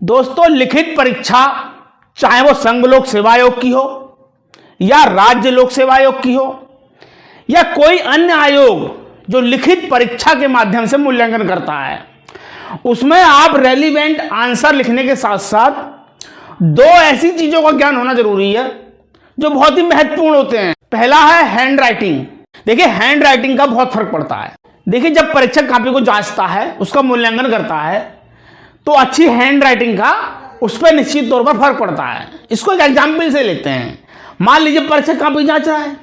दोस्तों, लिखित परीक्षा चाहे वो संघ लोक सेवा आयोग की हो या राज्य लोक सेवा आयोग की हो या कोई अन्य आयोग जो लिखित परीक्षा के माध्यम से मूल्यांकन करता है, उसमें आप रेलिवेंट आंसर लिखने के साथ साथ दो ऐसी चीजों का ज्ञान होना जरूरी है जो बहुत ही महत्वपूर्ण होते हैं। पहला है हैंड राइटिंग। देखिए, हैंड राइटिंग का बहुत फर्क पड़ता है। देखिए, जब परीक्षक कॉपी को जांचता है, उसका मूल्यांकन करता है, तो अच्छी हैंड राइटिंग का उस पर निश्चित तौर पर फर्क पड़ता है। इसको एक एग्जाम्पल से लेते हैं। मान लीजिए परीक्षक कॉपी जांच रहा है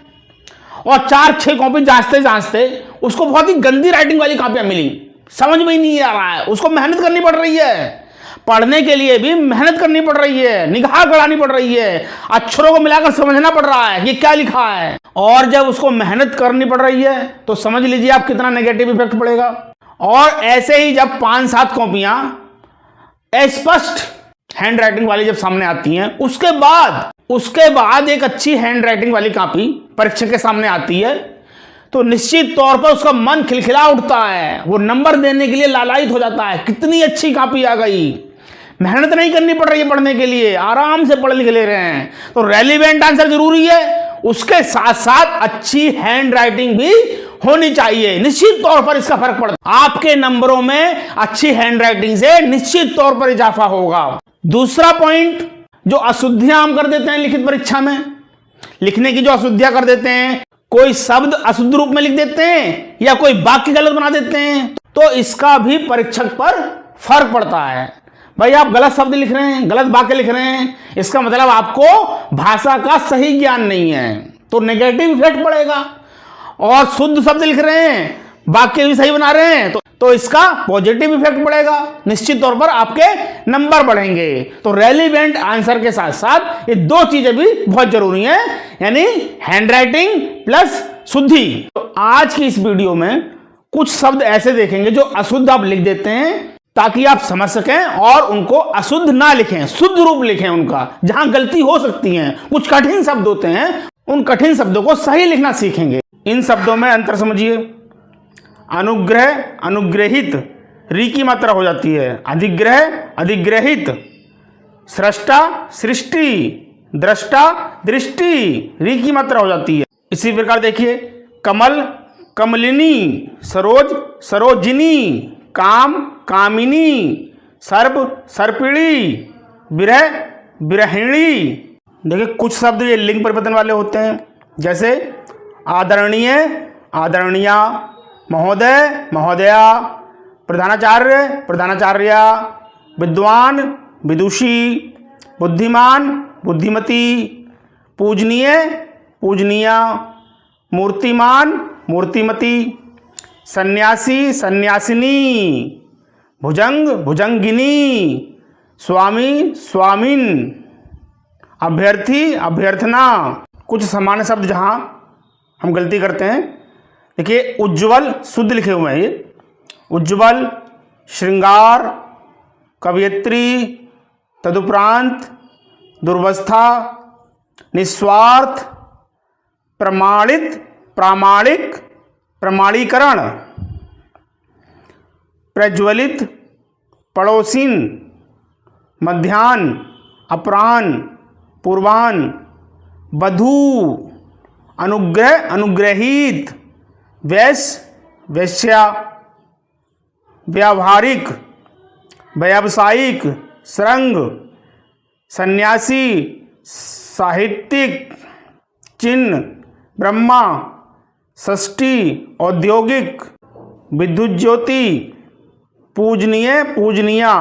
और 4-6 कॉपी जांचते जांचते उसको बहुत ही गंदी राइटिंग वाली कॉपियां मिली, समझ में ही नहीं आ रहा है, उसको मेहनत करनी पड़ रही है, पढ़ने के लिए भी मेहनत करनी पड़ रही है, निगाह गड़ानी पड़ रही है, अक्षरों को मिलाकर समझना पड़ रहा है कि क्या लिखा है। और जब उसको मेहनत करनी पड़ रही है तो समझ लीजिए आप कितना नेगेटिव इफेक्ट पड़ेगा। और ऐसे ही जब 5-7 कॉपियां स्पष्ट हैंड राइटिंग वाली जब सामने आती हैं, उसके बाद एक अच्छी हैंड राइटिंग वाली कॉपी परीक्षक के सामने आती है, तो निश्चित तौर पर उसका मन खिलखिला उठता है, वो नंबर देने के लिए लालायित हो जाता है। कितनी अच्छी कॉपी आ गई, मेहनत नहीं करनी पड़ रही है पढ़ने के लिए, आराम से पढ़ लिख ले रहे हैं। तो रेलिवेंट आंसर जरूरी है, उसके साथ साथ अच्छी हैंड राइटिंग भी होनी चाहिए। निश्चित तौर पर इसका फर्क पड़ता है। आपके नंबरों में अच्छी हैंड राइटिंग से निश्चित तौर पर इजाफा होगा। दूसरा पॉइंट, जो अशुद्धियां हम कर देते हैं लिखित परीक्षा में, लिखने की जो अशुद्धियां कर देते हैं, कोई शब्द अशुद्ध रूप में लिख देते हैं या कोई वाक्य गलत बना देते हैं, तो इसका भी परीक्षक पर फर्क पड़ता है। भाई, आप गलत शब्द लिख रहे हैं, गलत वाक्य लिख रहे हैं, इसका मतलब आपको भाषा का सही ज्ञान नहीं है, तो नेगेटिव इफेक्ट पड़ेगा। और शुद्ध शब्द लिख रहे हैं, वाक्य भी सही बना रहे हैं, तो इसका पॉजिटिव इफेक्ट पड़ेगा, निश्चित तौर पर आपके नंबर बढ़ेंगे। तो रेलिवेंट आंसर के साथ साथ ये दो चीजें भी बहुत जरूरी हैं, यानी हैंडराइटिंग प्लस शुद्धि। तो आज की इस वीडियो में कुछ शब्द ऐसे देखेंगे जो अशुद्ध आप लिख देते हैं, ताकि आप समझ सकें और उनको अशुद्ध ना लिखें, शुद्ध रूप लिखें उनका, जहां गलती हो सकती है। कुछ कठिन शब्द होते हैं, उन कठिन शब्दों को सही लिखना सीखेंगे। इन शब्दों में अंतर समझिए। अनुग्रह, अनुग्रहित, री की मात्रा हो जाती है। अधिग्रह, अधिग्रहित। सृष्टा, सृष्टि। दृष्टा, दृष्टि, री की मात्रा हो जाती है। इसी प्रकार देखिए, कमल, कमलिनी। सरोज, सरोजिनी। काम, कामिनी। सर्प, सर्पिणी। विरह, विरहिणी। देखिए, कुछ शब्द ये लिंग परिवर्तन वाले होते हैं, जैसे आदरणीय, आदरणीया। महोदय, महोदया। प्रधानाचार्य, प्रधानाचार्या। विद्वान, विदुषी। बुद्धिमान, बुद्धिमती। पूजनीय, पूजनीया। मूर्तिमान, मूर्तिमती। सन्यासी, सन्यासिनी। भुजंग, भुजंगिनी। स्वामी, स्वामिन। अभ्यर्थी, अभ्यर्थना। कुछ सामान्य शब्द जहां हम गलती करते हैं, देखिए, उज्ज्वल शुद्ध लिखे हुए हैं ये। उज्ज्वल, श्रृंगार, कवयित्री। तदुपरांत दुर्वस्था, निस्वार्थ, प्रमाणित, प्रामाणिक, प्रमाणीकरण। प्रज्वलित, पड़ोसिन। मध्याह्न, अपराह्न, पूर्वाह्न। वधू, अनुग्रह, अनुग्रहित। वैश्य, वैश्या। व्यावहारिक, व्यावसायिक। श्रृंग, सन्यासी, साहित्यिक। चिन्ह, ब्रह्मा। षष्ठी, औद्योगिक। विद्युत ज्योति। पूजनीय, पूजनीया।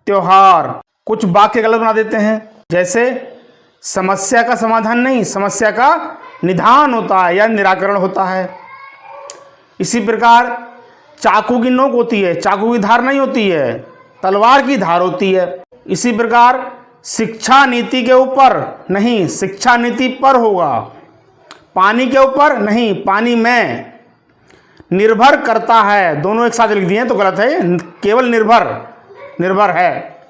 त्योहार। कुछ वाक्य गलत बना देते हैं, जैसे समस्या का समाधान नहीं, समस्या का निदान होता है या निराकरण होता है। इसी प्रकार चाकू की नोक होती है, चाकू की धार नहीं होती है, तलवार की धार होती है। इसी प्रकार शिक्षा नीति के ऊपर नहीं, शिक्षा नीति पर होगा। पानी के ऊपर नहीं, पानी में। निर्भर करता है, दोनों एक साथ लिख दिए तो गलत है, केवल निर्भर, निर्भर है।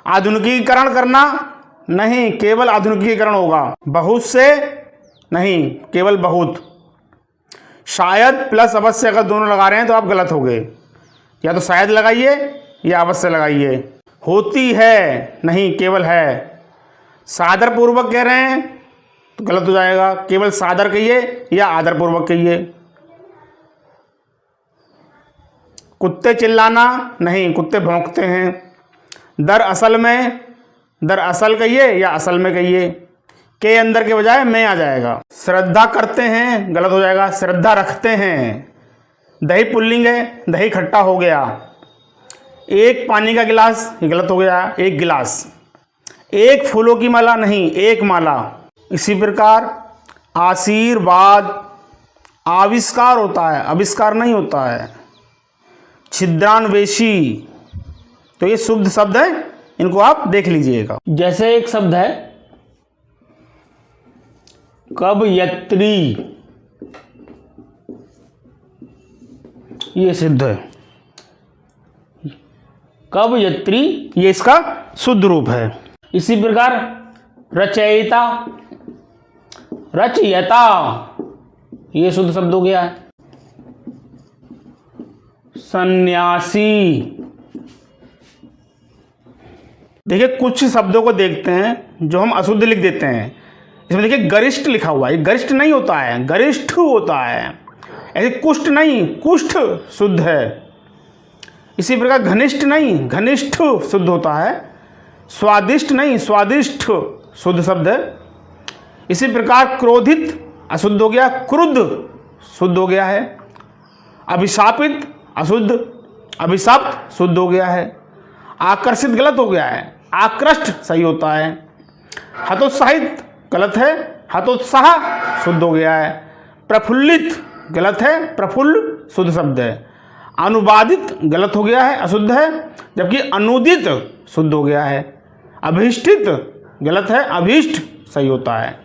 आधुनिकीकरण करना नहीं, केवल आधुनिकीकरण होगा। बहुत से नहीं, केवल बहुत। शायद प्लस अवश्य अगर दोनों लगा रहे हैं तो आप गलत हो गए, या तो शायद लगाइए या अवश्य लगाइए। होती है, नहीं केवल है। सादर पूर्वक कह रहे हैं तो गलत हो जाएगा, केवल सादर कहिए या आदर पूर्वक कहिए। कुत्ते चिल्लाना, नहीं कुत्ते भौंकते हैं। दरअसल में, दरअसल कहिए या असल में कहिए, के अंदर के बजाय में आ जाएगा। श्रद्धा करते हैं, गलत हो जाएगा, श्रद्धा रखते हैं। दही पुल्लिंग है, दही खट्टा हो गया। एक पानी का गिलास, ये गलत हो गया, एक गिलास। एक फूलों की माला, नहीं एक माला। इसी प्रकार आशीर्वाद आविष्कार होता है, आविष्कार नहीं होता है। छिद्रान्वेषी, तो ये शुद्ध शब्द है, इनको आप देख लीजिएगा। जैसे एक शब्द है कवयत्री, ये सिद्ध है। कवयत्री ये इसका शुद्ध रूप है। इसी प्रकार रचयिता, रचयिता ये शुद्ध शब्द हो गया है। सन्यासी, देखिए कुछ शब्दों को देखते हैं जो हम अशुद्ध लिख देते हैं। इसमें देखिए गरिष्ठ लिखा हुआ है, गरिष्ठ नहीं होता है, गरिष्ठ होता है। ऐसे कुष्ठ नहीं, कुष्ठ शुद्ध है। इसी प्रकार घनिष्ठ नहीं, घनिष्ठ शुद्ध होता है। स्वादिष्ट नहीं, स्वादिष्ट शुद्ध शब्द है। इसी प्रकार क्रोधित अशुद्ध हो गया, क्रुद्ध शुद्ध हो गया है। अभिशापित अशुद्ध, अभिशाप्त शुद्ध हो गया है। आकर्षित गलत हो गया है, आकृष्ट सही होता है। हतोत्साहित गलत है, हतोत्साह शुद्ध हो गया है। प्रफुल्लित गलत है, प्रफुल्ल शुद्ध शब्द है। अनुवादित गलत हो गया है, अशुद्ध है, जबकि अनुदित शुद्ध हो गया है। अभिष्टित गलत है, अभीष्ट सही होता है।